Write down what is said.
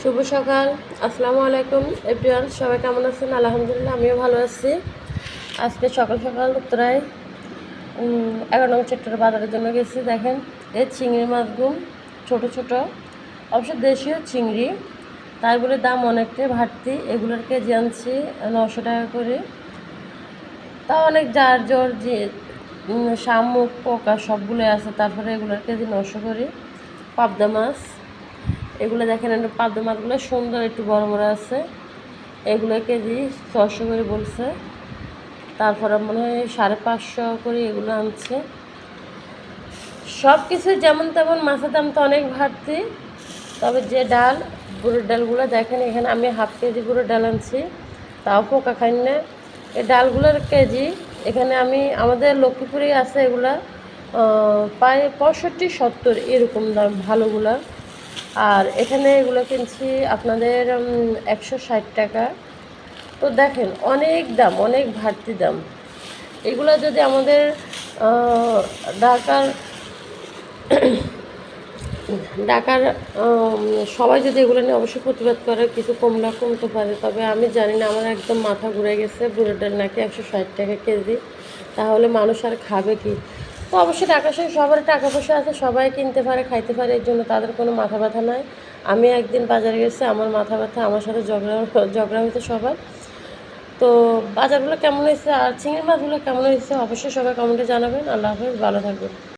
শুভ সকাল, আসসালামু আলাইকুম এভরিওয়ান। সবাই কেমন আছেন? আলহামদুলিল্লাহ, আমিও ভালো আছি। আজকে সকাল সকাল উত্তরায় 11 নং সেক্টরে বাজারের জন্য গেছি। দেখেন এই চিংড়ি মাছগুলো ছোট ছোট, অবশ্য দেশীয় চিংড়ি, তাই বলে দাম অনেকটাই বাড়তি। এগুলোর কেজি আনছি 900 টাকা করে। তা অনেক জার জোর যে শামুক পোকা সবগুলো আছে, তারপরে এগুলোর কেজি 900 করে। পাবদা মাছ এগুলো দেখেন, পাবদা মাছগুলো সুন্দর, একটু বড় বড় আছে। এগুলো কেজি 600 করে বলছে। তারপরে মনে হয় 550 করে এগুলো আনছে। সব কিছু যেমন তেমন, মাছের দাম তো অনেক বাড়তি। তবে যে ডাল, গুঁড়োর ডালগুলো দেখেন, এখানে আমি হাফ কেজি গুঁড়োর ডাল আনছি, তাও পোকা খাই না। এই ডালগুলোর কেজি এখানে আমাদের লক্ষ্মীপুরেই আছে, এগুলা প্রায় 65-70 এরকম দাম ভালোগুলা। আর এখানে এগুলো কিনছি আপনাদের 160 টাকা। তো দেখেন অনেক দাম, অনেক বাড়তি দাম। এগুলো যদি আমাদের ঢাকার ঢাকার সবাই যদি এগুলো নিয়ে অবশ্যই প্রতিবাদ করে, কিছু কমতে পারে। তবে আমি জানি না, আমার একদম মাথা ঘুরে গেছে। বুড়োর ডাল নাকি 160 টাকা কেজি, তাহলে মানুষ আর খাবে কি? তো অবশ্যই ঢাকা শহরে সবার টাকা পয়সা আছে, সবাই কিনতে পারে, খাইতে পারে, এর জন্য তাদের কোনো মাথা ব্যথা নাই। আমি একদিন বাজারে গেছি, আমার মাথা ব্যথা, আমার সাথে ঝগড়া হয়েছে সবার। তো বাজারগুলো কেমন হয়েছে আর চিংড়ি মাছগুলো কেমন হয়েছে অবশ্যই সবাই কমেন্টে জানাবেন। আল্লাহ হাফেজ, ভালো থাকবেন।